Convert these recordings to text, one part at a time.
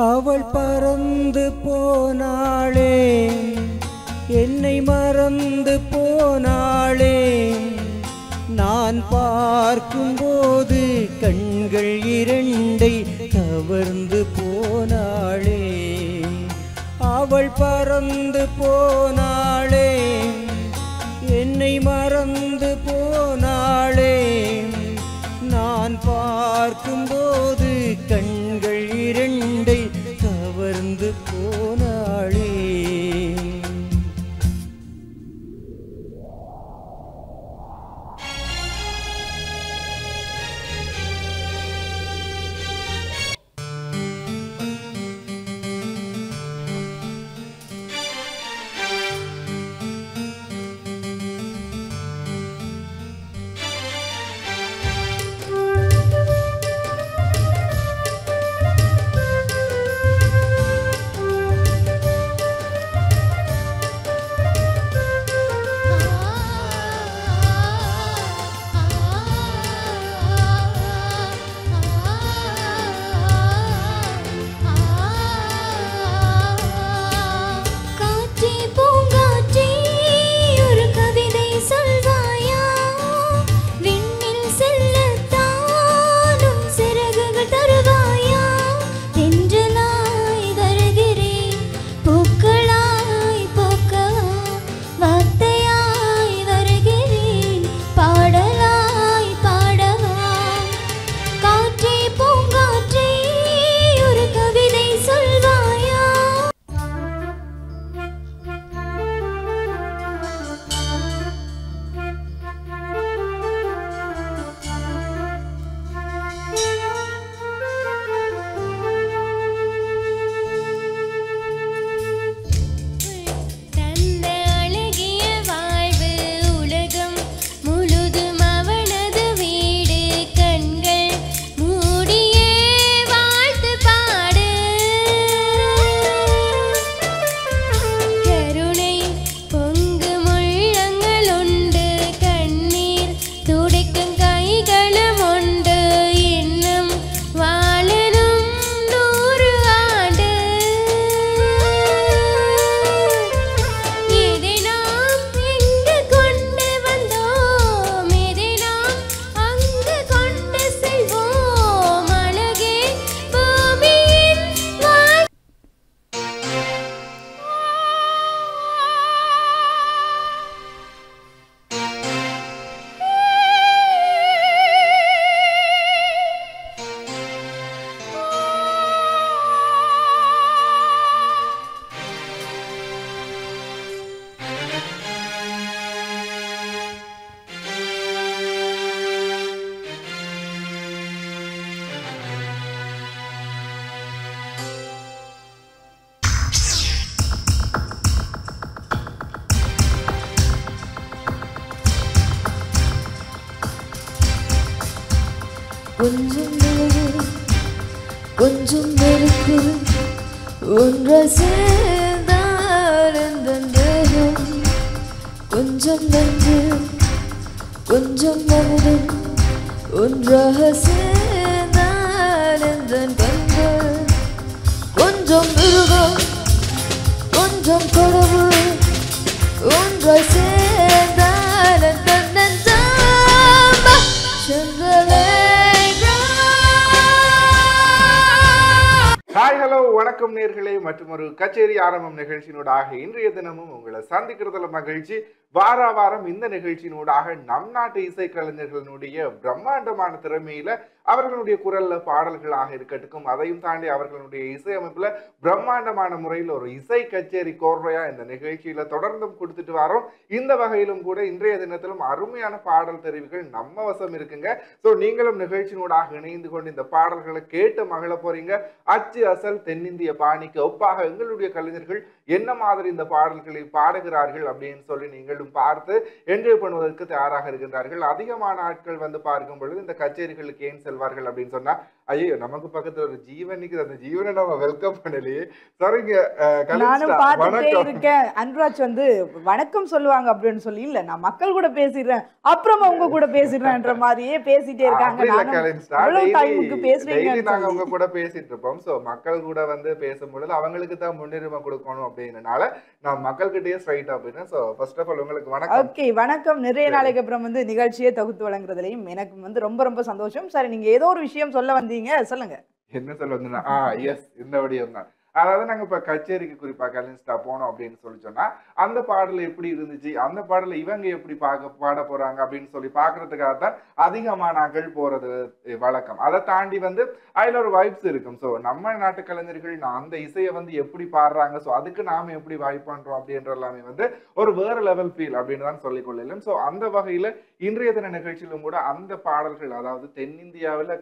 அவள் பறந்து போனாளே, என்னை மறந்து போனாளே. நான் பார்க்கும்போது கண்கள் இரண்டை கவர்ந்து போனாளே. அவள் பறந்து போனாளே, என்னை மறந்து போனாளே. நான் பார்க்கும்போது கண்கள் இரண்டை கவர்ந்து போனாளே. கொஞ்சம் நிழல் கொஞ்சம் நெருப்பு ஒன்றை சேர்ந்தால் இந்த தேகம் கொஞ்சம் நெஞ்சு கொஞ்சம் மனிதன் ஒன்றாக சேர்ந்தால் இந்த கண்கள் கொஞ்சம் மிருகம் கொஞ்சம் கடவுள் ஒன்றாய் சேர்ந்தால் இந்த நெஞ்சம் சென்றலே. ஹாய் ஹலோ வணக்கம் நேர்களே, மற்றும் ஒரு கச்சேரி ஆரம்பம் நிகழ்ச்சியினூடாக இன்றைய தினமும் உங்களை சந்திக்கிறதுல மகிழ்ச்சி. வார வாரம் இந்த நிகழ்ச்சியினூடாக நம் நாட்டு இசைக்கலைஞர்களுடைய பிரம்மாண்டமான திறமையில அவர்களுடைய குரல்ல பாடல்களாக இருக்கட்டும், அதையும் தாண்டி அவர்களுடைய இசையமைப்புல பிரம்மாண்டமான முறையில் ஒரு இசை கச்சேரி கோர்வையா இந்த நிகழ்ச்சியில தொடர்ந்தும் கொடுத்துட்டு வரோம். இந்த வகையிலும் கூட இன்றைய தினத்திலும் அருமையான பாடல் தெரிவுகள் நம்ம வசம் இருக்குங்க. ஸோ நீங்களும் நிகழ்ச்சியினூடாக இணைந்து கொண்டு இந்த பாடல்களை கேட்டு மகிழ போறீங்க. அச்சு அசல் தென்னிந்திய பாணிக்கு ஒப்பாக எங்களுடைய கலைஞர்கள் என்ன மாதிரி இந்த பாடல்களை பாடுகிறார்கள் அப்படின்னு சொல்லி நீங்கள் மக்களும் பார்த்து என்ஜாய் பண்ணுவதற்கு தயாராக இருக்கின்றார்கள். அதிகமான ஆட்கள் வந்து பார்க்கும் பொழுது இந்த கச்சேரிகளுக்கு ஏன் செல்வார்கள் அப்படின்னு சொன்னா, ஐயோ நமக்கு பக்கத்துல ஒரு ஜீவன் நிக்குது, அந்த ஜீவனை நம்ம வெல்கம் பண்ணலையே. சரிங்க, நானும் பார்த்துட்டே இருக்கேன். அன்ராஜ் வந்து வணக்கம் சொல்லுவாங்க அப்படின்னு சொல்லி, இல்ல நான் மக்கள் கூட பேசிடுறேன் அப்புறமா உங்க கூட பேசிடுறேன்ற மாதிரியே பேசிட்டே இருக்காங்க. நாங்க உங்க கூட பேசிட்டு இருப்போம். சோ மக்கள் கூட வந்து பேசும்பொழுது அவங்களுக்கு தான் முன்னுரிமை கொடுக்கணும் அப்படின்றனால நான் மக்கள் கிட்டயே ஸ்ட்ரைட் அப்படின்னு. சோ ஃபர்ஸ்ட் ஆஃப் ஆல் உங்களுக்கு வணக்கம். ஓகே, வணக்கம். நிறைய நாளைக்கு அப்புறம் வந்து நிகழ்ச்சியை தொகுத்து வழங்குறதுலயும் எனக்கு வந்து ரொம்ப ரொம்ப சந்தோஷம். சரி, நீங்க ஏதோ ஒரு விஷயம் சொல்ல வந்தீங்க, சொல்லுங்க. என்ன சொல்ல வந்தீங்கன்னா எஸ், இந்த விடயம் தான். அதாவது நாங்க இப்ப கச்சேரிக்கு குறிப்பா கலின்ஸ்டா போனோம் அப்படின்னு சொல்லி சொன்னா அந்த பாடல் எப்படி இருந்துச்சு, அந்த பாடல இவங்க எப்படி பாட போறாங்க அப்படின்னு சொல்லி பாக்குறதுக்காக தான் அதிகமான ஆட்கள் போறது வழக்கம். அதை தாண்டி வந்து அதுல ஒரு வைப்ஸ் இருக்கும். ஸோ நம்ம நாட்டு கலைஞர்கள் அந்த இசையை வந்து எப்படி பாடுறாங்க, ஸோ அதுக்கு நாம எப்படி வைப் பண்றோம் அப்படின்ற எல்லாமே வந்து ஒரு வேற லெவல் ஃபீல் அப்படின்னு தான் சொல்லிக் கொள்ளலாம். ஸோ அந்த வகையில இன்றைய தின நிகழ்ச்சியிலும் கூட அந்த பாடல்கள், அதாவது தென்னிந்தியாவில்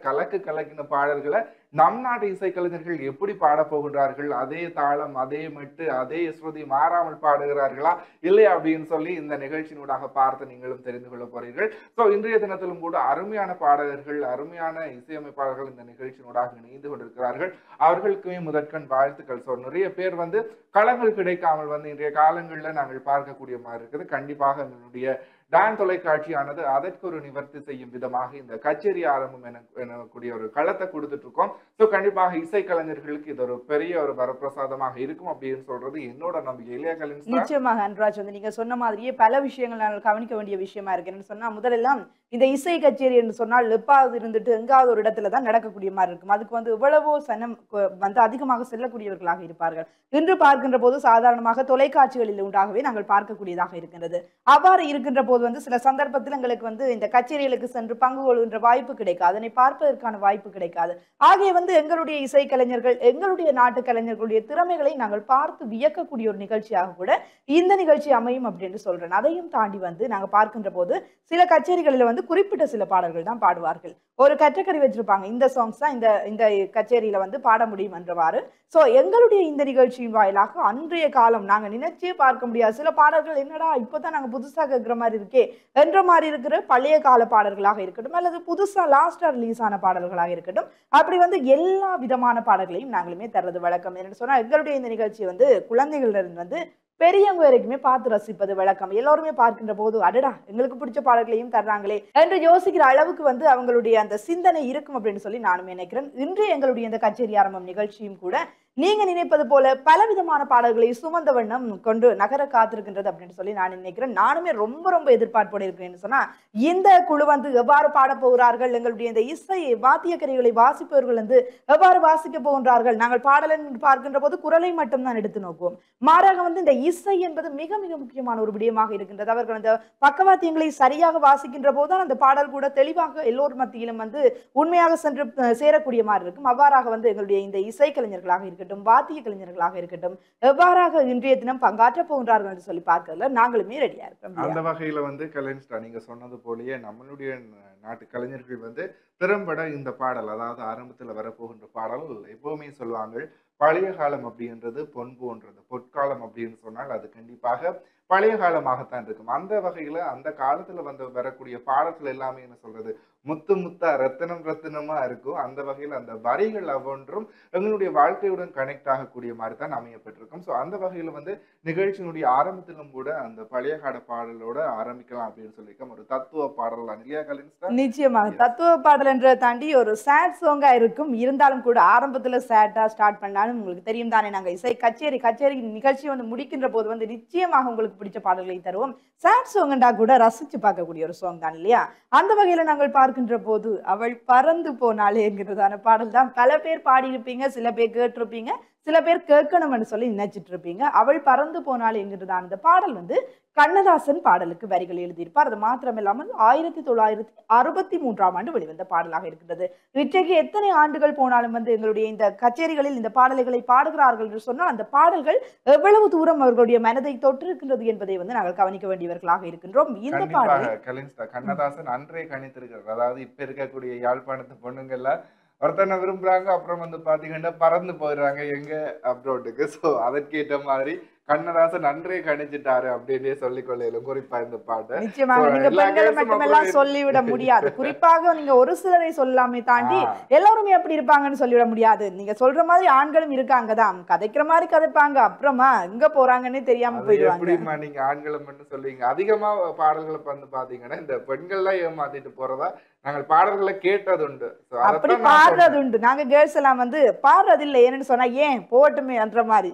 கலக்கின பாடல்களை நம் நாட்டு இசைக்கலைஞர்கள் எப்படி பாட போகின்றார்கள், அதே தாளம், அதே மெட்டு, அதே ஸ்ருதி மாறாமல் பாடுகிறார்களா இல்லையா அப்படின்னு சொல்லி இந்த நிகழ்ச்சியினூடாக பார்த்து நீங்களும் தெரிந்து கொள்ள போறீர்கள். ஸோ இன்றைய தினத்திலும் கூட அருமையான பாடகர்கள், அருமையான இசையமைப்பாளர்கள் இந்த நிகழ்ச்சியினூடாக இணைந்து கொண்டிருக்கிறார்கள். அவர்களுக்குமே முதற்கண் வாழ்த்துக்கள். ஸோ நிறைய பேர் வந்து களங்கள் கிடைக்காமல் வந்து இன்றைய காலங்களில் நாங்கள் பார்க்கக்கூடிய மாதிரி இருக்குது. கண்டிப்பாக என்னுடைய டான் தொலைக்காட்சியானது அதற்கு ஒரு நிவர்த்தி செய்யும் விதமாக இந்த கச்சேரி ஆரம்பம் எனக்கூடிய ஒரு களத்தை கொடுத்துட்டு இருக்கோம். ஸோ கண்டிப்பாக இசைக்கலைஞர்களுக்கு இது ஒரு பெரிய ஒரு வரப்பிரசாதமாக இருக்கும் அப்படின்னு சொல்றது என்னோட நம்பிக்கை. இல்லையா கலின்? நிச்சயமாக அன்ராஜ், வந்து நீங்க சொன்ன மாதிரியே பல விஷயங்கள் நாங்கள் கவனிக்க வேண்டிய விஷயமா இருக்கு. என்ன சொன்னா, முதலெல்லாம் இந்த இசை கச்சேரி என்று சொன்னால் எப்பாவது இருந்துட்டு எங்காவது ஒரு இடத்துல தான் நடக்கக்கூடிய மாதிரி இருக்கும். அதுக்கு வந்து எவ்வளவோ சனம் வந்து அதிகமாக செல்லக்கூடியவர்களாக இருப்பார்கள். இன்று பார்க்கின்ற போது சாதாரணமாக தொலைக்காட்சிகளில் உண்டாகவே நாங்கள் பார்க்கக்கூடியதாக இருக்கின்றது. அவ்வாறு இருக்கின்ற போது வந்து சில சந்தர்ப்பத்தில் எங்களுக்கு வந்து இந்த கச்சேரிகளுக்கு சென்று பங்கு கொள்கின்ற வாய்ப்பு கிடைக்காது, அதனை பார்ப்பதற்கான வாய்ப்பு கிடைக்காது. ஆகிய வந்து எங்களுடைய இசை கலைஞர்கள், எங்களுடைய நாட்டு கலைஞர்களுடைய திறமைகளை நாங்கள் பார்த்து வியக்கக்கூடிய ஒரு நிகழ்ச்சியாக கூட இந்த நிகழ்ச்சி அமையும் அப்படின்னு சொல்றேன். அதையும் தாண்டி வந்து நாங்கள் பார்க்கின்ற போது சில கச்சேரிகளில் வந்து குறிப்பிட்ட சில பாடல்கள் தான் பாடுவார்கள். ஒரு கேட்டகரி வச்சிருப்பாங்க, இந்த சாங்ஸ் தான் இந்த கச்சேரியில வந்து பாட முடியும் என்றவாறு. சோ எங்களுடைய இந்த நிகழ்ச்சியின் வாயிலாக அன்றைய காலம் நாங்க நினைச்சே பார்க்க முடியாது சில பாடல்கள், என்னடா இப்பதான் நாங்க புதுசா கேட்கிற மாதிரி இருக்கே என்ற மாதிரி இருக்கிற பழைய கால பாடல்களாக இருக்கட்டும், அல்லது புதுசா லாஸ்டா ரிலீஸ் ஆன பாடல்களாக இருக்கட்டும், அப்படி வந்து எல்லா விதமான பாடல்களையும் நாங்களுமே தர்றது வழக்கம். என்னன்னு சொன்னா, எங்களுடைய இந்த நிகழ்ச்சி வந்து குழந்தைகளிடம் வந்து பெரியவங்க வரைக்குமே பார்த்து ரசிப்பது வழக்கம். எல்லோருமே பார்க்கின்ற போது அடடா எங்களுக்கு பிடிச்ச பாடல்களையும் தர்றாங்களே என்று யோசிக்கிற அளவுக்கு வந்து அவங்களுடைய அந்த சிந்தனை இருக்கும் அப்படின்னு சொல்லி நானும் நினைக்கிறேன். இன்று எங்களுடைய இந்த கச்சேரி ஆரம்பம் நிகழ்ச்சியும் கூட நீங்க நினைப்பது போல பலவிதமான பாடல்களை சுமந்த வண்ணம் கொண்டு நகர காத்திருக்கின்றது அப்படின்னு சொல்லி நான் நினைக்கிறேன். நானுமே ரொம்ப ரொம்ப எதிர்பார்ப்போடு இருக்கிறேன்னு சொன்னா, இந்த குழு வந்து எவ்வாறு பாட போகிறார்கள், எங்களுடைய இந்த இசை வாத்திய கருவிகளை வாசிப்பவர்கள் வந்து எவ்வாறு வாசிக்க போகின்றார்கள். நாங்கள் பாடலன் பார்க்கின்ற போது குரலை மட்டும்தான் எடுத்து நோக்குவோம். மாறாக வந்து இந்த இசை என்பது மிக மிக முக்கியமான ஒரு விடயமாக இருக்கின்றது. அவர்கள் அந்த பக்கவாத்தியங்களை சரியாக வாசிக்கின்ற போதுதான் அந்த பாடல் கூட தெளிவாக எல்லோர் மத்தியிலும் வந்து உண்மையாக சென்று சேரக்கூடிய மாதிரி இருக்கும். அவ்வாறாக வந்து எங்களுடைய இந்த இசை கலைஞர்களாக இருக்கட்டும், வாத்திய கலைஞர்களாக இருக்கட்டும், எவ்வாறாக இன்றைய தினம் பங்காற்ற போகின்றார்கள் என்று சொல்லி பார்க்கறதுல நாங்களுமே ரெடியா இருக்கோம். அந்த வகையில வந்து கலைஞர் நீங்க சொன்னது போலயே நம்மளுடைய நாட்டு கலைஞர்கள் வந்து திறம்பட இந்த பாடல், அதாவது ஆரம்பத்துல வரப்போகின்ற பாடல் எப்பவுமே சொல்லுவாங்க, பழைய காலம் அப்படின்றது பொன் போன்றது, பொற்காலம் அப்படின்னு சொன்னால் அது கண்டிப்பாக பழைய காலமாகத்தான் இருக்கும். அந்த வகையில அந்த காலத்துல வந்து வரக்கூடிய பாடல்கள் எல்லாமே என்ன சொல்றது, முத்து முத்தா ரத்தினம் ரத்தினமா இருக்கும். அந்த வகையில் அந்த வரிகள் ஒவ்வொன்றும் எங்களுடைய வாழ்க்கையுடன் கனெக்ட் ஆகக்கூடிய மாதிரி தான் அமையப்பட்டிருக்கும். ஸோ அந்த வகையில வந்து நிகழ்ச்சியினுடைய ஆரம்பத்திலும் கூட அந்த பழைய கால பாடலோட ஆரம்பிக்கலாம் அப்படின்னு சொல்லியிருக்கோம். ஒரு தத்துவ பாடல் தான் இல்லையா கலின்ஸ்டா? நிச்சயமாக தத்துவ பாடல் என்றதை தாண்டி ஒரு சேட் சாங்கா இருக்கும். இருந்தாலும் கூட ஆரம்பத்துல சேட்டா ஸ்டார்ட் பண்ணாலும் உங்களுக்கு தெரியும் தானே, நாங்க இசை கச்சேரி நிகழ்ச்சி வந்து முடிக்கின்ற போது வந்து நிச்சயமாக உங்களுக்கு பிடிச்ச பாடல்களை தருவோம். சேட் சாங்கண்டா கூட ரசிச்சு பார்க்கக்கூடிய ஒரு சாங் தான் இல்லையா? அந்த வகையில நாங்கள் பார்க்கின்ற போது அவள் பறந்து போனாலே என்கிறதான பாடல் தான் பல பேர் பாடியிருப்பீங்க, சில பேர் கேட்டிருப்பீங்க, சில பேர் கேட்கணும்னு சொல்லி நினைச்சிட்டு இருப்பீங்க. அவள் பறந்து போனாலே என்கிறதான இந்த பாடல் வந்து கண்ணதாசன் பாடலுக்கு வரிகள் எழுதியிருப்பார். அது மாத்திரமில்லாமல் 1963ஆம் ஆண்டு வெளிவந்த பாடலாக இருக்கிறது. இன்றைக்கு எத்தனை ஆண்டுகள் போனாலும் வந்து எங்களுடைய இந்த கச்சேரிகளில் இந்த பாடல்களை பாடுகிறார்கள் என்று சொன்னால் அந்த பாடல்கள் எவ்வளவு தூரம் அவர்களுடைய மனதை தொற்றிருக்கின்றது என்பதை வந்து நாங்கள் கவனிக்க வேண்டியவர்களாக இருக்கின்றோம். இந்த பாடல் கண்ணதாசன் அன்றே கணித்திருக்கிறார். அதாவது இப்ப இருக்கக்கூடிய யாழ்ப்பாணத்து பொண்ணுங்கள்ல ஒருத்தனை விரும்புறாங்க, அப்புறம் வந்து பாத்தீங்கன்னா பறந்து போயிடுறாங்க எங்க அப்ரோட்டுக்கு. ஸோ அதற்கேற்ற மாதிரி கண்ணதாசன் நன்றே கணிச்சிட்டாரு அப்படின்னே சொல்லிக்கொள்ளையிலும் குறிப்பா இந்த பாட்டு. நிச்சயமாக நீங்க பெண்களை மட்டுமெல்லாம் சொல்லிவிட முடியாது. குறிப்பாக நீங்க ஒரு சிலரை சொல்லாமே தாண்டி எல்லாருமே அப்படி இருப்பாங்கன்னு சொல்லிவிட முடியாது. நீங்க சொல்ற மாதிரி ஆண்களும் இருக்காங்கதான், கதைக்கிற மாதிரி கதைப்பாங்க, அப்புறமா எங்க போறாங்கன்னே தெரியாம போயிடுவாங்க. எப்படிமா நீங்க ஆண்களும் மட்டும் சொல்லுவீங்க? அதிகமா பாடல்களை வந்து பாத்தீங்கன்னா இந்த பெண்கள்லாம் ஏமாத்திட்டு போறதா நாங்கள் பாடல்களை கேட்டது உண்டு. அப்படி பாடுறது உண்டு. நாங்க கேர்ள்ஸ் எல்லாம் வந்து பாடுறது இல்லை, ஏன்னு சொன்னா ஏன் போட்டுமே என்ற மாதிரி.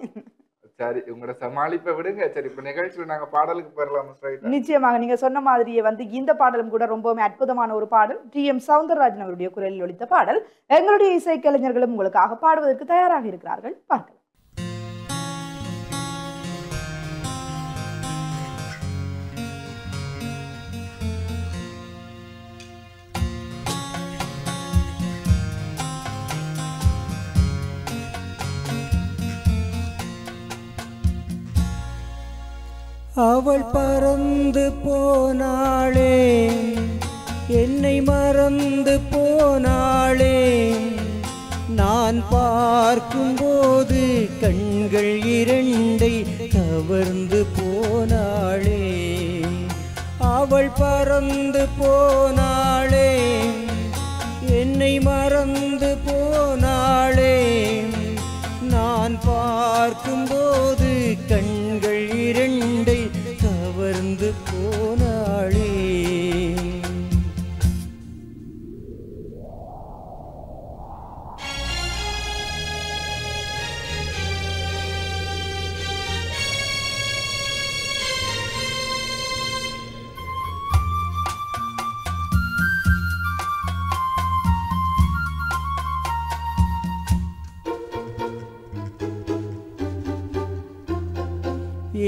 சரி, உங்களோட சமாளிப்பை விடுங்க. சரி, இப்ப நிகழ்ச்சியில நாங்க பாடலுக்கு போயிடலாம். நிச்சயமாக நீங்க சொன்ன மாதிரியே வந்து இந்த பாடலும் கூட ரொம்பவுமே அற்புதமான ஒரு பாடல். டி.எம். சௌந்தரராஜன் அவருடைய குரலில் ஒலித்த பாடல். எங்களுடைய இசைக்கலைஞர்களும் உங்களுக்காக பாடுவதற்கு தயாராக இருக்கிறார்கள், பார்க்கலாம். அவள் பறந்து போனாளே, என்னை மறந்து போனாளே, நான் பார்க்கும்போது கண்கள் இரண்டை கவர்ந்து போனாளே. அவள் பறந்து போனாளே, என்னை மறந்து போனாளே, நான் பார்க்கும்போது கண்கள் இரண்டை கவர்ந்து போனாளே.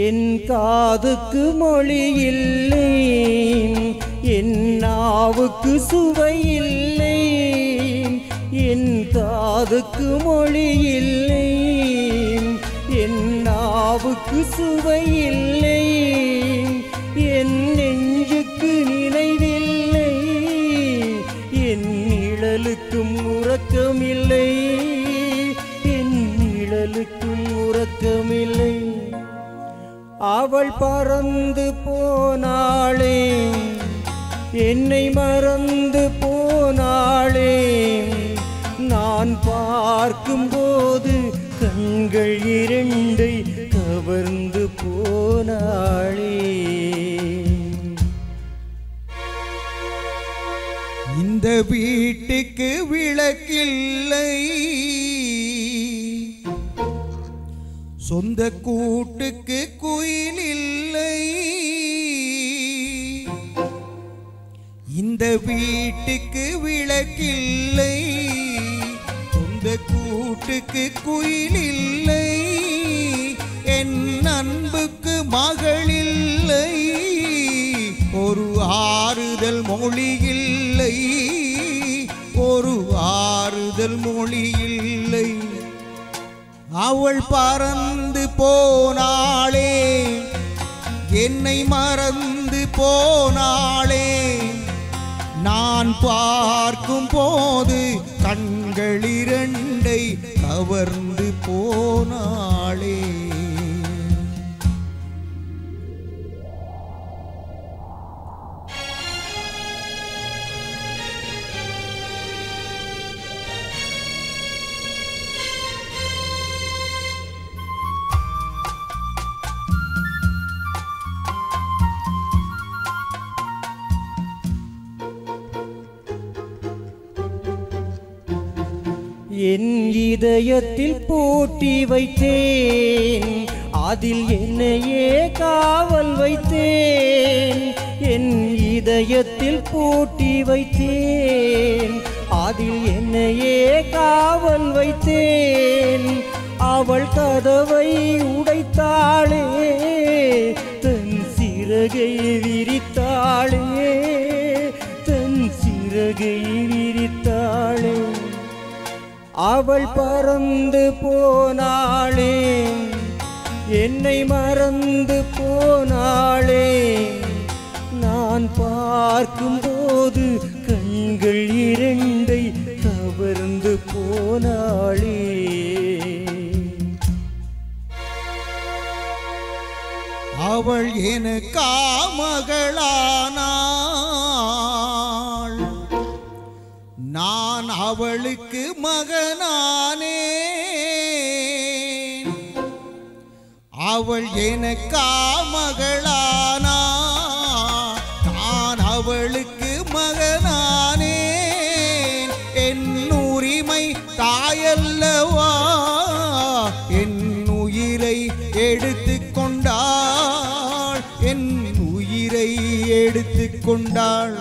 என் காதுக்கு மொழி இல்லை, என் நாவுக்கு சுவை இல்லை. என் காதுக்கு மொழி இல்லை, என் நாவுக்கு சுவை இல்லை. என் நெஞ்சுக்கு நினைவில்லை, என் நிழலுக்கும் உறக்கமில்லை, என் நிழலுக்கும் உறக்கமில்லை. அவள் பறந்து போனாளே, என்னை மறந்து போனாளே, நான் பார்க்கும்போது கண்கள் இரண்டை கவர்ந்து போனாளே. இந்த வீட்டுக்கு விளக்கில்லை, சொந்த கூட்டுக்கு குயில் இல்லை. இந்த வீட்டுக்கு விளக்கில்லை, சொந்த கூட்டுக்கு குயில் இல்லை. என் அன்புக்கு மகள் இல்லை, ஒரு ஆறுதல் மொழி இல்லை, ஒரு ஆறுதல் மொழி இல்லை. அவள் பறந்து போனாளே, என்னை மறந்து போனாளே, நான் பார்க்கும் போது கண்கள் இரண்டை கவர்ந்து போனாளே. என் இதயத்தில் பூட்டி வைத்தேன், அதில் என்னையே காவல் வைத்தேன். என் இதயத்தில் பூட்டி வைத்தேன், அதில் என்னையே காவல் வைத்தேன். அவள் கதவை உடைத்தாளே, தன் சிறகை விரித்தாளே, தன் சிறகை விரித்தாளே. அவள் பறந்து போனாளே, என்னை மறந்து போனாளே, நான் பார்க்கும்போது கண்கள் இரண்டை கவர்ந்து போனாளே. அவள் எனக்கா மகளானாள், நான் அவளுக்கு மகனானே. அவள் எனக்கா மகளானா, நான் அவளுக்கு மகனானே. என் உரிமை தாயல்லவா, என் உயிரை எடுத்துக் கொண்டாள், என் உயிரை எடுத்துக் கொண்டாள்.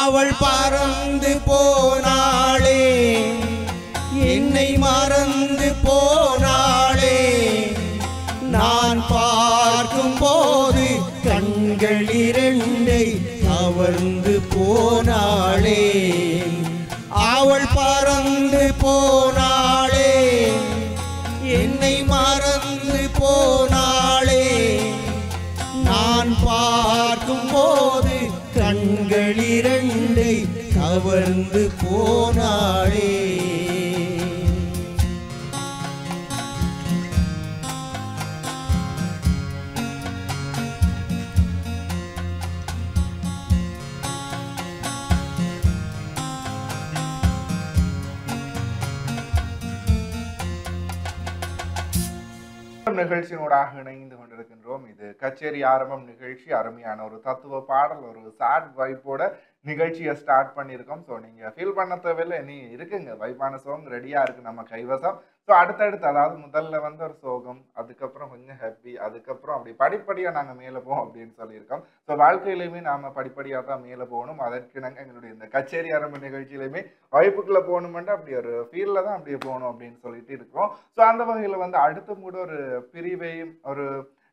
அவள் பறந்து போனாளே, என்னை மறந்து போனாளே. நான் பார்க்கும் போது கண்கள் இரண்டை கவர்ந்து போனாளே. அவள் பறந்து போனாளே, என்னை மறந்து போனாளே. நான் பார்க்கும் போது கண்கள் இரண்டை கவர்ந்து போனாளே. நிகழ்ச்சியினூடாக இணைந்து கொண்டிருக்கின்றோம். இது கச்சேரி ஆரம்பம் நிகழ்ச்சி. அருமையான ஒரு தத்துவ பாடல், ஒரு சாட் வைப்போட நிகழ்ச்சியை ஸ்டார்ட் பண்ணியிருக்கோம். ஸோ நீங்கள் ஃபீல் பண்ண தேவையில்லை, நீ இருக்குங்க வைப்பான சாங் ரெடியாக இருக்குது நம்ம கைவசம். ஸோ அடுத்தடுத்து அதாவது முதல்ல வந்து ஒரு சோகம், அதுக்கப்புறம் கொஞ்சம் ஹாப்பி, அதுக்கப்புறம் அப்படி படிப்படியாக நாங்கள் மேலே போவோம் அப்படின்னு சொல்லியிருக்கோம். ஸோ வாழ்க்கையிலையுமே நாம் படிப்படியாக தான் மேலே போகணும். அதற்கு நாங்கள் எங்களுடைய இந்த கச்சேரி ஆரம்ப நிகழ்ச்சியிலையுமே வாய்ப்புக்குள்ளே போகணுமெண்டு அப்படி ஒரு ஃபீல்டில் தான் அப்படியே போகணும் அப்படின்னு சொல்லிட்டு இருக்கோம். ஸோ அந்த வகையில் வந்து அடுத்த கூட ஒரு பிரிவையும் ஒரு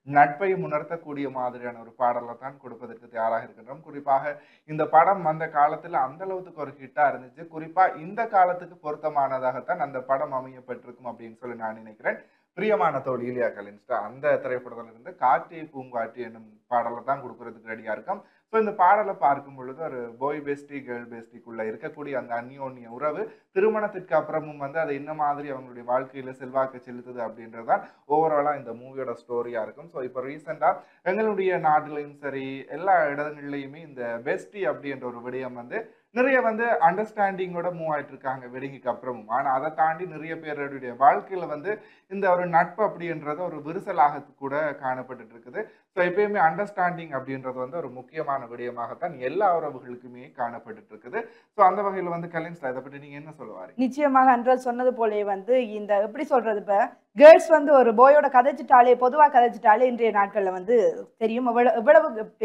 நட்பையும் உணர்த்தக்கூடிய மாதிரியான ஒரு பாடலை தான் கொடுப்பதற்கு தயாராக இருக்கின்றோம். குறிப்பாக இந்த படம் அந்த காலத்தில் அந்த அளவுக்கு ஒரு ஹிட்டா இருந்துச்சு. குறிப்பா இந்த காலத்துக்கு பொருத்தமானதாகத்தான் அந்த படம் அமையப்பட்டிருக்கும் அப்படின்னு சொல்லி நான் நினைக்கிறேன். பிரியமான தோழி இலியா கலின்ஸ்டா அந்த திரைப்படத்துல இருந்து காற்றே பூங்காற்று என்னும் பாடலை தான் கொடுக்கறதுக்கு ரெடியா இருக்கும். ஸோ இந்த பாடலை பார்க்கும் பொழுது ஒரு பாய் பெஸ்டி கேர்ள் பெஸ்டிக்குள்ள இருக்கக்கூடிய அந்த அந்யோன்ய உறவு திருமணத்திற்கு அப்புறமும் வந்து அது என்ன மாதிரி அவங்களுடைய வாழ்க்கையில செல்வாக்கு செலுத்துது அப்படின்றதுதான் ஓவராலா இந்த மூவியோட ஸ்டோரியா இருக்கும். ஸோ இப்போ ரீசெண்டா எங்களுடைய நாட்டிலையும் சரி எல்லா இடங்கள்லையுமே இந்த பெஸ்டி அப்படின்ற ஒரு விடயம் வந்து நிறைய வந்து அண்டர்ஸ்டாண்டிங்கோட மூவ் ஆயிட்டு இருக்காங்க வெடிங்குக்கு அப்புறமும். ஆனா அதை தாண்டி நிறைய பேருடைய வாழ்க்கையில வந்து இந்த ஒரு நட்பு அப்படின்றது ஒரு விரிசலாக கூட காணப்பட்டு இருக்குது. ஸோ எப்பயுமே அண்டர்ஸ்டாண்டிங் அப்படின்றது வந்து ஒரு முக்கியமான விடயமாகத்தான் எல்லா உறவுகளுக்குமே காணப்பட்டு இருக்குது. ஸோ அந்த வகையில் வந்து கலின்ஸ்டா இதை பற்றி நீங்க என்ன சொல்லுவாரு? நிச்சயமாக அன்றால் சொன்னது போலே வந்து இந்த எப்படி சொல்றது, இப்ப கேர்ள்ஸ் வந்து ஒரு பாயோட கதைச்சிட்டாலே பொதுவாக கதைச்சிட்டாலே இன்றைய நாட்கள்ல வந்து தெரியும்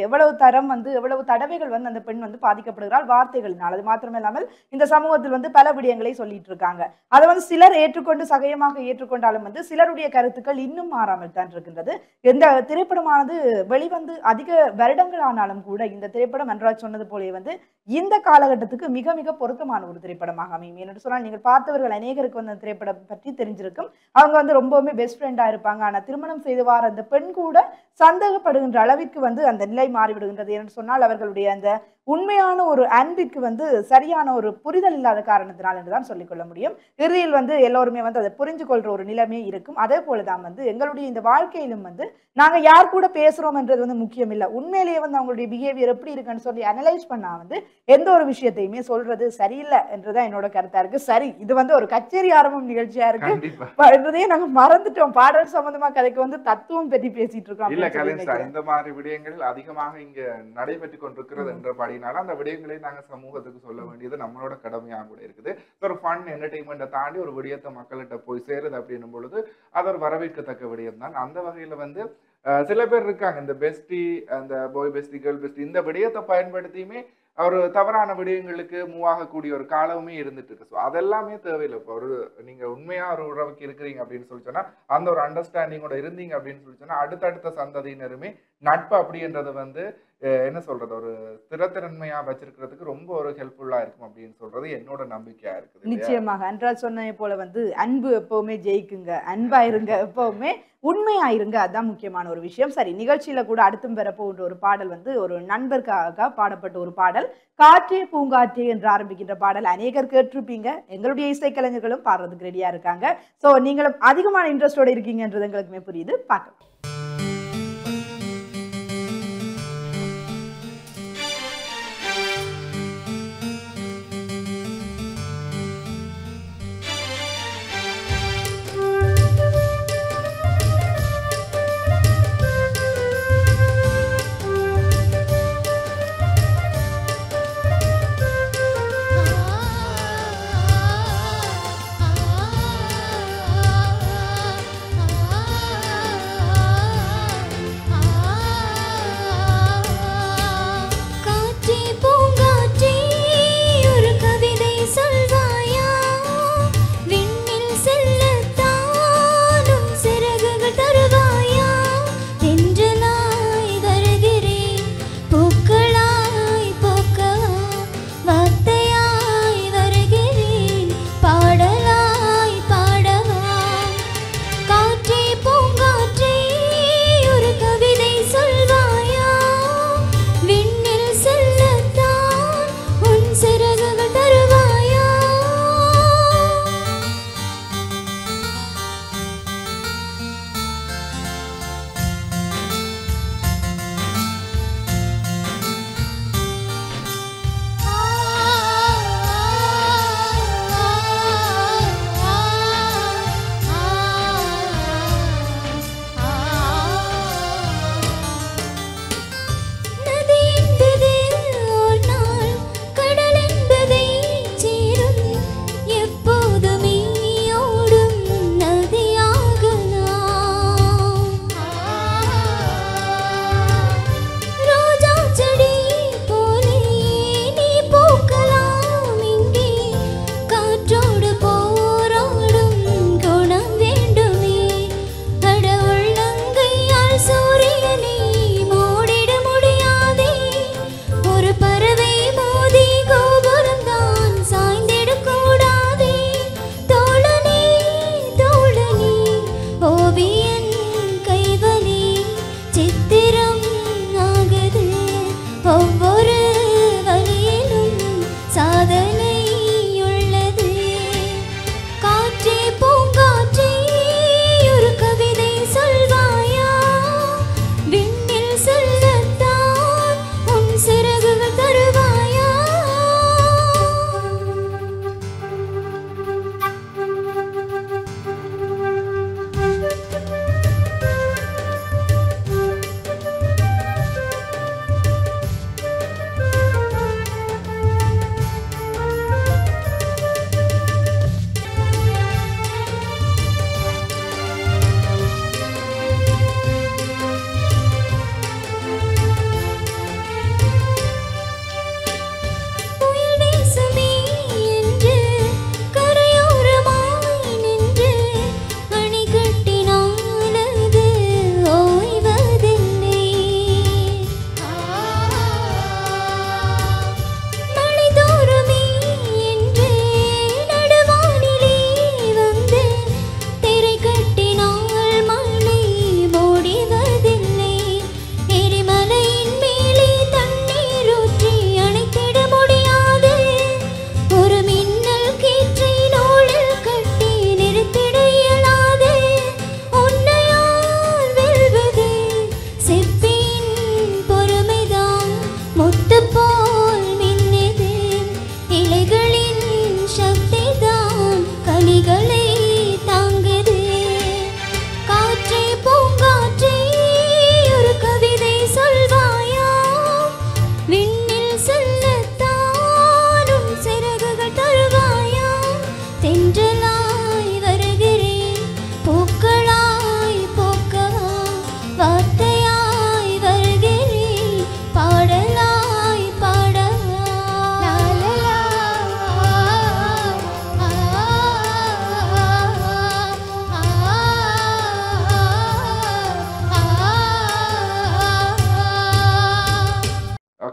எவ்வளவு தரம் வந்து எவ்வளவு தடவைகள் வந்து அந்த பெண் வந்து பாதிக்கப்படுகிறாள் வார்த்தைகளினால். அது மாத்திரமே இல்லாமல் இந்த சமூகத்தில் வந்து பல விடயங்களை சொல்லிட்டு இருக்காங்க. அதை வந்து சிலர் ஏற்றுக்கொண்டு சகஜமாக ஏற்றுக்கொண்டாலும் வந்து சிலருடைய கருத்துக்கள் இன்னும் மாறாமல் தான் இருக்கின்றது. இந்த திரைப்படமானது வெளிவந்து அதிக வருடங்கள் ஆனாலும் கூட இந்த திரைப்படம் அன்றால் சொன்னது போலே வந்து இந்த காலகட்டத்துக்கு மிக மிக பொருத்தமான ஒரு திரைப்படமாக அமையும். என்று சொன்னால் நீங்கள் பார்த்தவர்கள் அநேகருக்கு வந்து அந்த திரைப்படம் பற்றி தெரிஞ்சிருக்கும். அவங்க வந்து ரொம்பவுமே பெஸ்ட் ஃப்ரெண்டா இருப்பாங்க. ஆனா திருமணம் செய்து வார அந்த பெண் கூட சந்தேகப்படுகின்ற அளவிற்கு வந்து அந்த நிலை மாறிவிடுகின்றது. என்று சொன்னால் அவர்களுடைய அந்த உண்மையான ஒரு அன்பிற்கு வந்து சரியான ஒரு புரிதல் இல்லாத காரணத்தினால் என்றுதான் சொல்லிக்கொள்ள முடியும். இறுதியில் வந்து எல்லோருமே வந்து அதை புரிஞ்சு கொள்ற ஒரு நிலைமை இருக்கும். அதே போலதான் வந்து எங்களுடைய இந்த வாழ்க்கையிலும் வந்து நாங்க யார் கூட பேசுறோம் என்றது வந்து முக்கியம் இல்லை. உண்மையிலேயே வந்து அவங்களுடைய பிஹேவியர் எப்படி இருக்குன்னு சொல்லி அனலைஸ் பண்ணா வந்து எந்த ஒரு விஷயத்தையுமே சொல்றது சரியில்லை என்றுதான் என்னோட கருத்தா இருக்கு. சரி, இது வந்து ஒரு கச்சேரி ஆரம்பம் நிகழ்ச்சியா இருக்கு என்றதையே நாங்க மறந்துட்டோம். பாடல் சம்பந்தமா கதைக்கு வந்து தத்துவம் பற்றி பேசிட்டு இருக்கோம். இந்த மாதிரி விடயங்கள் அதிகமாக இங்க நடைபெற்று கொண்டிருக்கிறது என்றபடினால அந்த விடயங்களை நாங்க சமூகத்துக்கு சொல்ல வேண்டியது நம்மளோட கடமையாக கூட இருக்குது. ஒரு ஃபன் என்டர்டெயின்மெண்ட்டை தாண்டி ஒரு விடயத்தை மக்கள்கிட்ட போய் சேருது அப்படின்னும் பொழுது அது ஒரு வரவேற்கத்தக்க விடயம் தான். அந்த வகையில வந்து சில பேர் இருக்காங்க இந்த பெஸ்டி அந்த பாய் பெஸ்டி கேர்ள் பெஸ்டி இந்த விடயத்தை பயன்படுத்தியுமே ஒரு தவறான விடயங்களுக்கு மூவ் ஆகக்கூடிய ஒரு காலமுமே இருந்துட்டு இருக்கு. ஸோ அதெல்லாமே தேவையில்லை. இப்போ ஒரு நீங்க உண்மையா ஒரு உறவுக்கு இருக்கிறீங்க அப்படின்னு சொல்லி சொன்னா அந்த ஒரு அண்டர்ஸ்டாண்டிங்கோட இருந்தீங்க அப்படின்னு சொல்லி சொன்னா அடுத்தடுத்த சந்ததியினருமே நட்பு அப்படின்றது வந்து என்ன சொல்றது ஒரு ஸ்திரத்தன்மையா வச்சிருக்கிறதுக்கு ரொம்ப ஒரு ஹெல்ப்ஃபுல்லா இருக்கும் அப்படின்னு சொல்றது என்னோட நம்பிக்கையா இருக்குது. நிச்சயமாக அன்றால் சொன்னதை போல வந்து அன்பு எப்பவுமே ஜெயிக்குங்க, அன்பா இருங்க, எப்பவுமே உண்மையா இருங்க, அதுதான் முக்கியமான ஒரு விஷயம். சரி, நிகழ்ச்சியில கூட அடுத்தும் பெறப்போன்ற ஒரு பாடல் வந்து ஒரு நண்பருக்காக பாடப்பட்ட ஒரு பாடல் காற்றே பூங்காற்றே என்று ஆரம்பிக்கின்ற பாடல் அநேகர் கேட்டிருப்பீங்க. எங்களுடைய இசைக்கலைஞர்களும் பாடுறதுக்கு ரெடியா இருக்காங்க. ஸோ நீங்களும் அதிகமான இன்ட்ரெஸ்டோட இருக்கீங்கன்றது எங்களுக்குமே புரியுது. பார்க்கலாம்.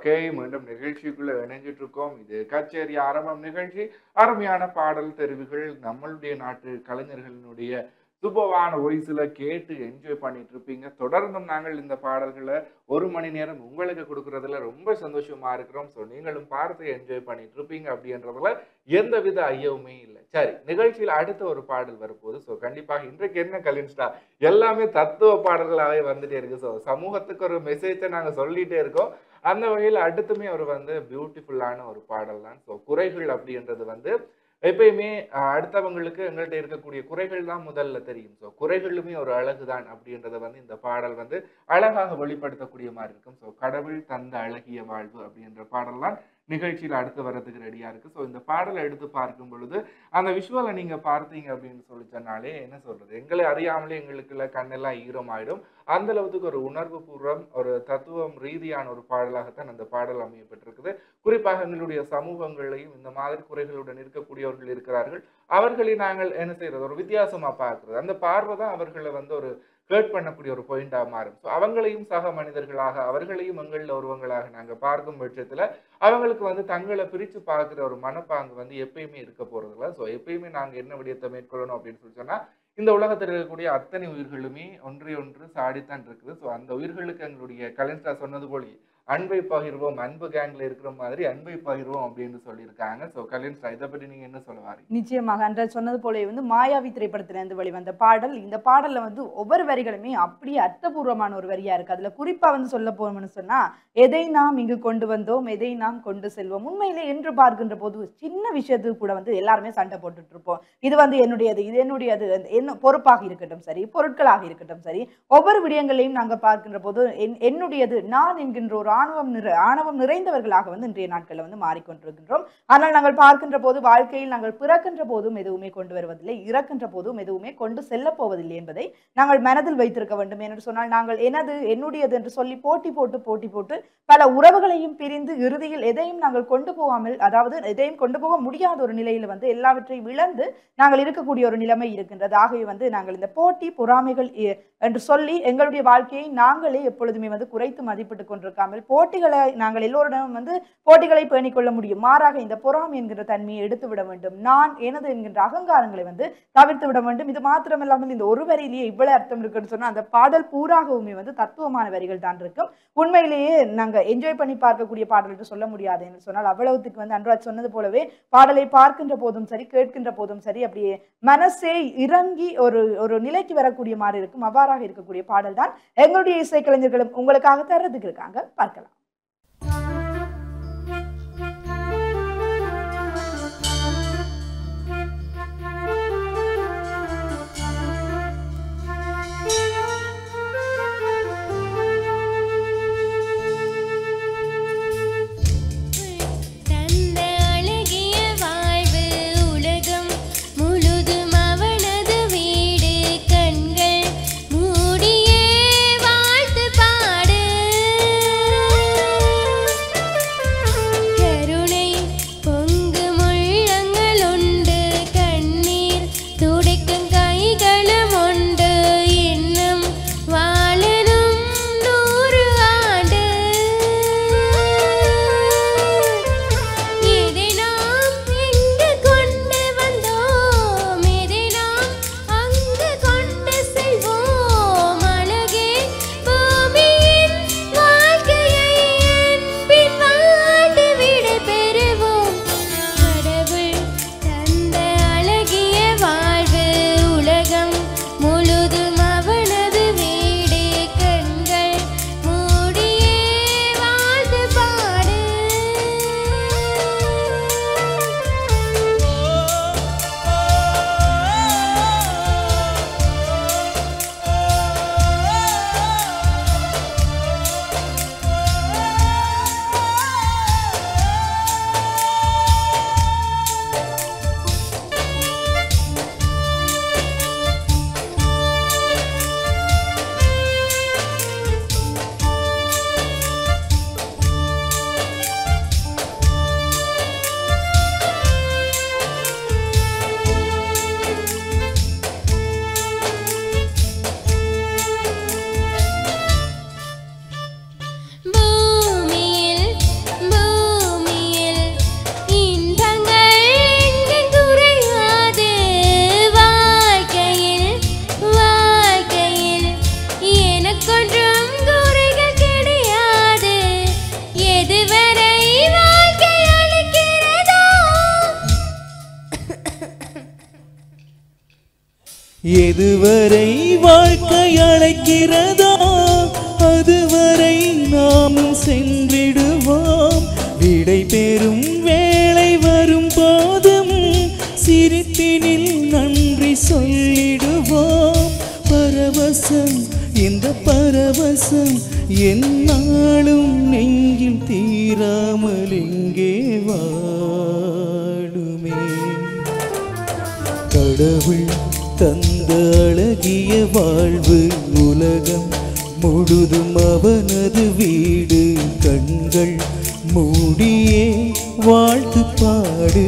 ஓகே, மீண்டும் நிகழ்ச்சிக்குள்ள இணைஞ்சிட்டு இருக்கோம். இது கச்சேரி ஆரம்பம் நிகழ்ச்சி. அருமையான பாடல் தெரிவுகள் நம்மளுடைய நாட்டு கலைஞர்களினுடைய சூப்பரான வாய்ஸ்ல கேட்டு என்ஜாய் பண்ணிட்டு இருப்பீங்க. தொடர்ந்தும் நாங்கள் இந்த பாடல்களை 1 மணி நேரம் உங்களுக்கு கொடுக்கறதுல ரொம்ப சந்தோஷமா இருக்கிறோம். ஸோ நீங்களும் பார்த்து என்ஜாய் பண்ணிட்டு இருப்பீங்க அப்படின்றதுல எந்தவித ஐயவுமே இல்லை. சரி, நிகழ்ச்சியில் அடுத்த ஒரு பாடல் வரப்போகுது. ஸோ கண்டிப்பாக இன்றைக்கு என்ன கலின்ஸ்டா எல்லாமே தத்துவ பாடல்களாகவே வந்துட்டே இருக்கு. ஸோ சமூகத்துக்கு ஒரு மெசேஜை நாங்கள் சொல்லிட்டே இருக்கோம். அந்த வகையில் அடுத்துமே ஒரு பியூட்டிஃபுல்லான ஒரு பாடல் தான். ஸோ குறைகள் அப்படின்றது எப்பயுமே அடுத்தவங்களுக்கு எங்கள்கிட்ட இருக்கக்கூடிய குறைகள் தான் முதல்ல தெரியும். ஸோ குறைகளுமே ஒரு அழகு தான் அப்படின்றத இந்த பாடல் அழகாக வெளிப்படுத்தக்கூடிய மாதிரி இருக்கும். ஸோ கடவுள் தந்த அழகிய வாழ்வு அப்படின்ற பாடல் தான் நிகழ்ச்சியில் அடுத்து வர்றதுக்கு ரெடியா இருக்கு. ஸோ இந்த பாடலை எடுத்து பார்க்கும் பொழுது அந்த விஷுவலை நீங்க பார்த்தீங்க அப்படின்னு சொல்லி சொன்னாலே என்ன சொல்றது, எங்களை அறியாமலே எங்களுக்குள்ள கண்ணெல்லாம் ஈரமாயிடும். அந்த அளவுக்கு ஒரு உணர்வு பூர்வம் ஒரு தத்துவம் ரீதியான ஒரு பாடலாகத்தான் அந்த பாடல் அமையப்பட்டிருக்குது. குறிப்பாக எங்களுடைய சமூகங்களையும் இந்த மாதிரி குறைகளுடன் இருக்கக்கூடியவர்கள் இருக்கிறார்கள். அவர்களை நாங்கள் என்ன செய்யறது, ஒரு வித்தியாசமா பார்க்கறது. அந்த பார்வை தான் அவர்களை ஒரு ஹர்ட் பண்ணக்கூடிய ஒரு பாயிண்டா மாறும். ஸோ அவங்களையும் சக மனிதர்களாக அவர்களையும் எங்களில் ஒருவங்களாக நாங்கள் பார்க்கும் பட்சத்தில் அவங்களுக்கு தங்களை பிரித்து பார்க்குற ஒரு மனப்பாங்கு எப்பயுமே இருக்க போறதில்ல. ஸோ எப்பயுமே நாங்கள் என்ன விடயத்தை மேற்கொள்ளணும் அப்படின்னு சொல்லி சொன்னால், இந்த உலகத்தில் இருக்கக்கூடிய அத்தனை உயிர்களுமே ஒன்று சாடித்தான் இருக்குது. ஸோ அந்த உயிர்களுக்கு எங்களுடைய கலைஞரா சொன்னது போல அன்பை பகிர்வோம், அன்பு கேங்ல இருக்கிற மாதிரி அன்பை பகிர்வோம் அப்படின்னு சொல்லியிருக்காங்க. ஸோ கலைஞரா இதை பற்றி நீங்க என்ன சொல்ல வாரீங்க? நிச்சயமாக அன்ற சொன்னது போல மாயாவி திரைப்படத்திலிருந்து வெளிவந்த பாடல். இந்த பாடல்ல ஒவ்வொரு வரிகளுமே அப்படியே அர்த்தபூர்வமான ஒரு வரியா இருக்கு. அதுல குறிப்பா சொல்ல போறோம்னு சொன்னா, எதை நாம் இங்கு கொண்டு வந்தோம், எதை நாம் கொண்டு செல்வோம். உண்மையிலே என்று பார்க்கின்ற போது சின்ன விஷயத்துக்கு கூட எல்லாருமே சண்டை போட்டுட்டு இருப்போம். இது என்னுடையது, இது என்னுடையது, என்ன பொறுப்பாக இருக்கட்டும் சரி, பொருட்களாக இருக்கட்டும் சரி, ஒவ்வொரு விடயங்களையும் நாங்கள் பார்க்கின்ற போது என்னுடையது நான் என்கின்ற ஒரு ஆணவம் நிறைந்தவர்களாக இன்றைய நாட்களில் மாறிக்கொண்டிருக்கின்றோம். ஆனால் நாங்கள் பார்க்கின்ற போது வாழ்க்கையில் நாங்கள் பிறக்கின்ற போதும் எதுவுமே கொண்டு வருவதில்லை, இறக்கின்ற போதும் எதுவுமே கொண்டு செல்ல போவதில்லை என்பதை நாங்கள் மனதில் வைத்திருக்க வேண்டும். என்று சொன்னால் நாங்கள் என்னுடையது என்று சொல்லி போட்டி போட்டு பல உறவுகளையும் பிரிந்து இறுதியில் எதையும் நாங்கள் கொண்டு போகாமல், அதாவது எதையும் கொண்டு போக முடியாத ஒரு நிலையில எல்லாவற்றையும் இழந்து நாங்கள் இருக்கக்கூடிய ஒரு நிலைமை இருக்கின்றது. ஆகவே நாங்கள் இந்த போட்டி பொறாமைகள் என்று சொல்லி எங்களுடைய வாழ்க்கையை நாங்களே எப்பொழுதுமே குறைத்து மதிப்பிட்டுக் கொண்டிருக்காமல் போட்டிகளை நாங்கள் எல்லோரிடம் போட்டிகளை பேணிக்கொள்ள முடியும். மாறாக இந்த பொறாமை என்கின்ற தன்மையை எடுத்து விட வேண்டும். நான் எனது என்கின்ற அகங்காரங்களை தவிர்த்து விட வேண்டும். இது மாத்திரமில்லாமல் இந்த ஒரு வரியிலேயே இவ்வளவு அர்த்தம் இருக்குன்னு சொன்னா அந்த பாடல் பூராகவுமே தத்துவமான வரிகள் தான் இருக்கும். உண்மையிலேயே நாங்க என்ஜாய் பண்ணி பார்க்கக்கூடிய பாடல் என்று சொல்ல முடியாது. என்று சொன்னால் அவ்வளவுக்கு அன்றாஜ் சொன்னது போலவே பாடலை பார்க்கின்ற போதும் சரி, கேட்கின்ற போதும் சரி, அப்படியே மனசே இறங்கி ஒரு நிலைக்கு வரக்கூடிய மாதிரி இருக்கும். அவ்வாறாக இருக்கக்கூடிய பாடல் தான் எங்களுடைய இசைக்கலைஞர்களும் உங்களுக்காக தரதுக்கு இருக்காங்க. பார்க்கலாம். மூடியே வாழ்த்து பாடு எதுவரை வாழ்க்கை அழைக்கிறதோ அதுவரை நாமும் சென்றிடுவோம். விடை பெறும் வேளை வரும் போதும் சிரிப்பினில் நன்றி சொல்லிடுவோம். பரவசம் இந்த பரவசம் என்னாலும் நெஞ்சில் தீராமல் எங்கே வாடுமே. கடவுள் தந்த அழகிய வாழ்வு உலகம் முழுதும் அவனது வீடு. கண்கள் மூடியே வாழ்த்து பாடு.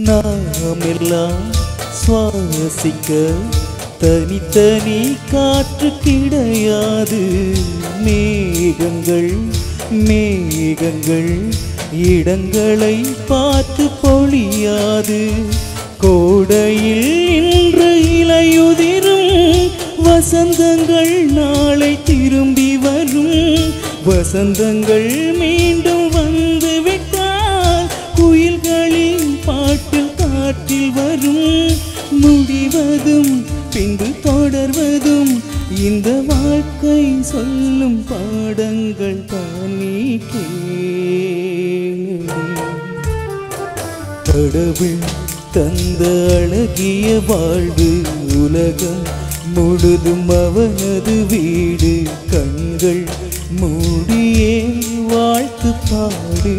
நாம் எல்லாம் சுவாசிக்க தனித்தனி காற்று கிடையாது. மேகங்கள் மேகங்கள் இடங்களை பார்த்து பொழியாது. கோடையில் இன்று இலையுதிரும் வசந்தங்கள் நாளை திரும்பி வரும். வசந்தங்கள் மீண்டும் வந்து விட்டால் குயில்களின் பாட்டு காற்றில் வரும். முடிவதும் பின்பு தொடர்வதும் இந்த வாழ்க்கை சொல்லும் பாடங்கள் தானே கேளு. கடவுள் தந்த அழகிய வாழ்வு உலகம் முழுதும் அவனது வீடு. கண்கள் மூடியே வாழ்த்து பாடு.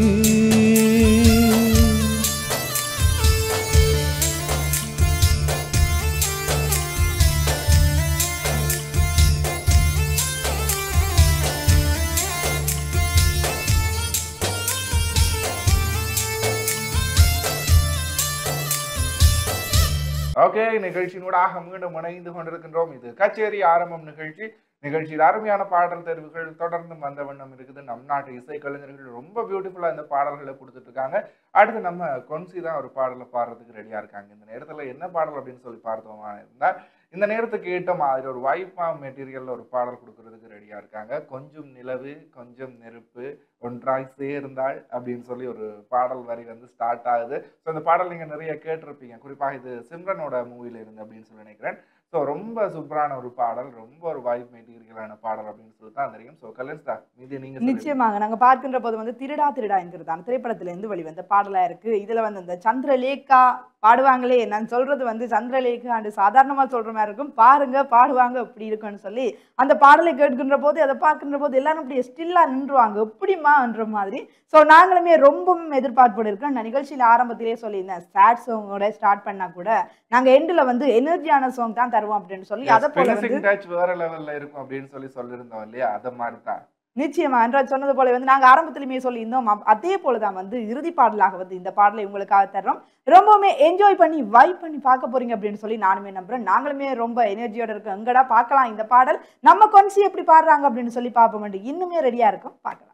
ஓகே, நிகழ்ச்சியினூடாக மீண்டும் இணைந்து கொண்டிருக்கின்றோம். இது கச்சேரி ஆரம்பம் நிகழ்ச்சி. நிகழ்ச்சியில் அருமையான பாடல் தேர்வுகள் தொடர்ந்து வந்த வண்ணம் இருக்குது. நம் நாட்டு இசைக்கலைஞர்கள் ரொம்ப பியூட்டிஃபுல்லா இந்த பாடல்களை கொடுத்துட்டு இருக்காங்க. அடுத்து நம்ம கொன்சி தான் ஒரு பாடலை பாடுறதுக்கு ரெடியா இருக்காங்க. இந்த நேரத்துல என்ன பாடல் அப்படின்னு சொல்லி பார்த்தோமா இருந்தா, இந்த நேரத்துக்கு ஏற்ற மாதிரி ஒரு வைஃப் மெட்டீரியல்ல ஒரு பாடல் கொடுக்கறதுக்கு ரெடியா இருக்காங்க. கொஞ்சம் நிலவு கொஞ்சம் நெருப்பு ஒன்றாய் சேர்ந்தாள் அப்படின்னு சொல்லி ஒரு பாடல் வரி வந்து ஸ்டார்ட் ஆகுது. ஸோ இந்த பாடல் நீங்க நிறைய கேட்டிருப்பீங்க. குறிப்பாக இது சிம்ரனோட மூவில இருந்து அப்படின்னு சொல்லி நினைக்கிறேன். ஸோ ரொம்ப சூப்பரான ஒரு பாடல், ரொம்ப ஒரு வைஃப் மெட்டீரியலான பாடல் அப்படின்னு சொல்லி தான் தெரியும். ஸோ கல்யாண்ஸ்தா மீது நீங்க நிச்சயமாக நாங்க பார்க்கின்ற போது வந்து திருடா திருடா என்கிறதான திரைப்படத்துல இருந்து வெளிவந்த பாடலா இருக்கு. இதுல வந்து இந்த சந்திரலேகா பாடுவாங்களே, நான் சொல்றது வந்து சந்திரலேகா அண்டு சாதாரணமா சொல்ற மாதிரி இருக்கும், பாருங்க பாடுவாங்க எப்படி இருக்குன்னு சொல்லி அந்த பாடலை கேட்கின்ற போது அதை பார்க்கின்ற போது எல்லாரும் அப்படியே ஸ்டில்லா நின்றுவாங்க எப்படிமான்ற மாதிரி. ஸோ நாங்களுமே ரொம்பவும் எதிர்பார்ப்போடு இருக்கோம். நான் நிகழ்ச்சியில ஆரம்பத்திலேயே சொல்லியிருந்தேன், சேட் சாங்கோட ஸ்டார்ட் பண்ணா கூட நாங்க எண்ட்ல வந்து எனர்ஜியான சாங் தான் தருவோம் அப்படின்னு சொல்லி அதை போல வந்து வேற லெவல்ல இருக்கும் அப்படின்னு சொல்லி சொல்லியிருந்தோம் இல்லையா, அத மாதிரி தான். நிச்சயமா என்றால் சொன்னது போல வந்து நாங்க ஆரம்பத்திலுமே சொல்லியிருந்தோம், அதே போலதான் வந்து இறுதி பாடலாக வந்து இந்த பாடலை உங்களுக்காக தர்றோம். ரொம்பவுமே என்ஜாய் பண்ணி வைப் பண்ணி பார்க்க போறீங்க அப்படின்னு சொல்லி நானுமே நம்புறேன். நாங்களுமே ரொம்ப எனர்ஜியோட இருக்கோம். எங்கடா பார்க்கலாம் இந்த பாடல், நம்ம கொன்சி எப்படி பாடுறாங்க அப்படின்னு சொல்லி பார்ப்போம். இன்னுமே ரெடியா இருக்கும், பார்க்கலாம்.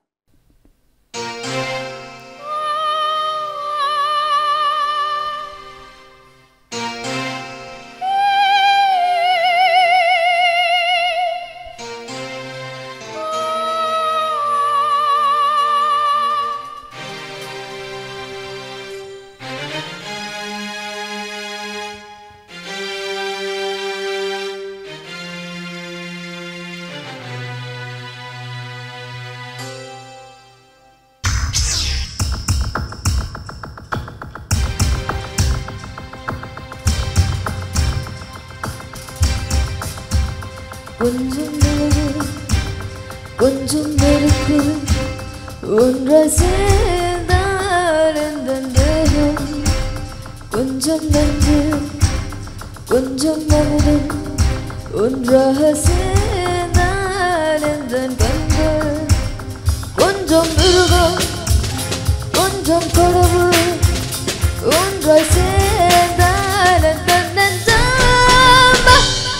கொஞ்சம் நிலவு கொஞ்சம் நெருப்பு ஒன்றை சேர்ந்தால் இந்த தேகம். கொஞ்சம் நன்று கொஞ்சம் மனிதன் ஒன்றாக சேர்ந்தால் கொஞ்சம் கடவுள் ஒன்றாய் சேர்ந்தால் தன்னந்தாம்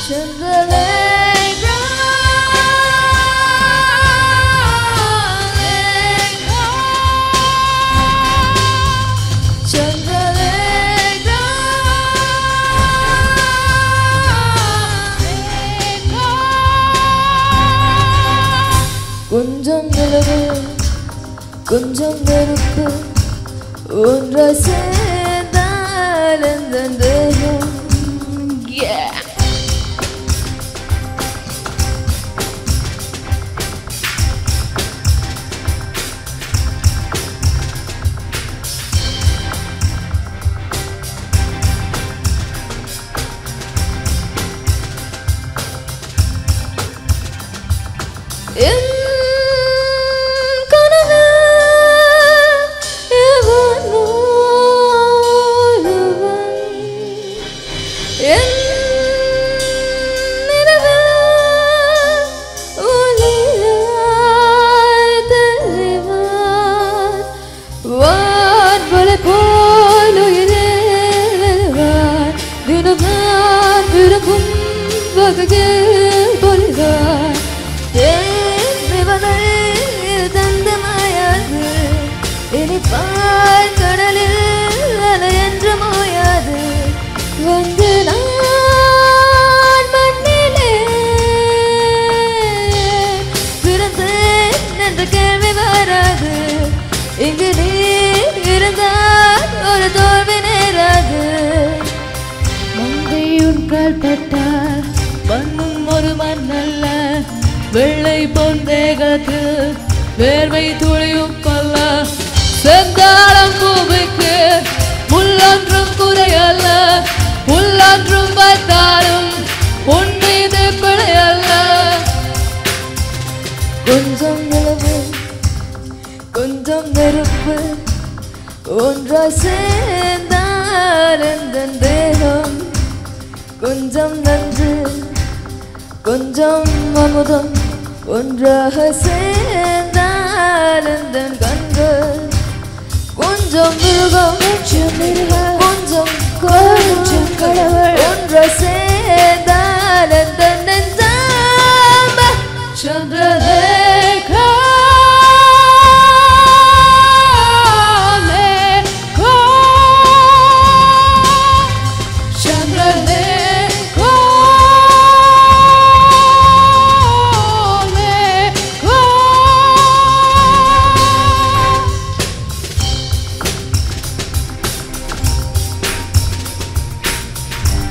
சந்திரலேகா சந்திரலேகா கொஞ்சம் நிலவு கொஞ்சம் நெருப்பு ஒன்றாய் சேர்ந்தால் அந்த தேகம் இங்கு நீ இருந்தால் ஒரு தோல்வி நேராது மங்கையுன் கால் பட்டால் மண்ணும் ஒரு மண்ணல்ல வெள்ளை பொந்தேகத்து வேர்வை துளியும் பல்ல செந்தாளம் பூமிக்கு முள்ளொன்றும் குறையல்ல உள்ளொன்றும் பார்த்தாலும் உன் மீது பிழையல்ல கொஞ்சம் நிலவு கொஞ்சம் நெருப்பு ஒன்றாய் சேர்ந்தால் அந்த தேகம் கொஞ்சம் நன்று கொஞ்சம் அமுதம் ஒன்றாக சேர்ந்தால் அந்த கண்கள் கொஞ்சம் மிருகம் கொஞ்சம் கடவுள் ஒன்றாய் சேர்ந்தால் அந்த நெஞ்சம் சந்திரலேகா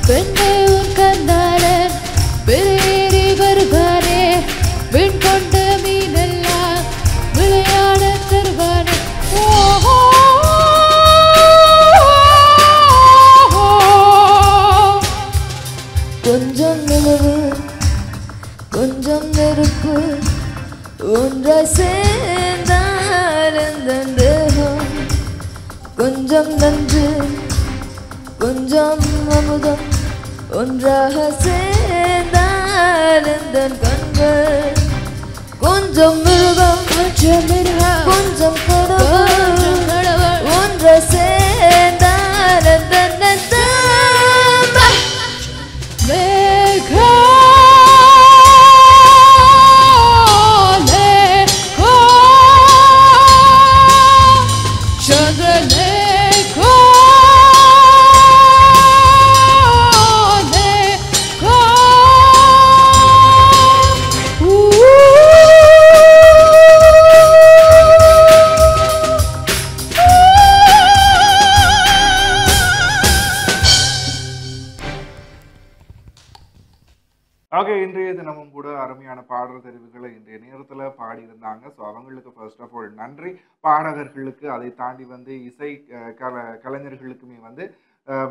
பெண்ணே உன் கண்ணாளன் பெரியேறி வருவானே விண் கொண்ட மீனெல்லாம் விளையாட தருவானே ஓஹோ கொஞ்சம் நிலவு கொஞ்சம் நெருப்பு ஒன்றாய் சேர்ந்தால் அந்த தேகம் கொஞ்சம் நன்று கொஞ்சம் அமுதம் ஒன்றாக சேர்ந்தால் இந்த கண்கள் கொஞ்சம் மிருகம் கொஞ்சம் கடவுள் ஒன்றாய் சேர்ந்தால் இந்த நெஞ்சம் மேகா ஓகே, இன்றைய தினமும் கூட அருமையான பாடல் தெரிவுகளை இன்றைய நேரத்தில் பாடியிருந்தாங்க. ஸோ அவங்களுக்கு ஃபர்ஸ்ட் ஆஃப் ஆல் நன்றி. பாடகர்களுக்கு அதை தாண்டி வந்து இசை கலைஞர்களுக்குமே வந்து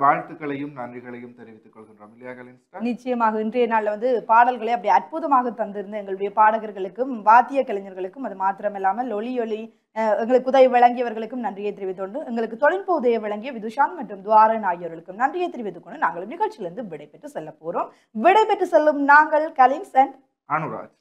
வாழ்த்துக்களையும் நன்றிகளையும் தெரிவித்துக் கொள்கின்றோம் இல்லையா கலின்ஸ்டா? நிச்சயமாக இன்றைய நாளில் வந்து பாடல்களை அப்படி அற்புதமாக தந்திருந்த எங்களுடைய பாடகர்களுக்கும் வாத்திய கலைஞர்களுக்கும் அது மாத்திரமில்லாமல் ஒளி எங்களுக்கு உதவி வழங்கியவர்களுக்கும் நன்றியை தெரிவித்துக்கொண்டு எங்களுக்கு தொழில்நுட்ப உதவி வழங்கிய விதுஷான் மற்றும் துவாரன் ஆகியோர்களுக்கும் நன்றியை தெரிவித்துக் கொண்டு நாங்கள் நிகழ்ச்சியிலிருந்து விடைபெற்று செல்ல போறோம். விடைபெற்று செல்லும் நாங்கள் கலின்ஸ் அண்ட் அனுராஜ்.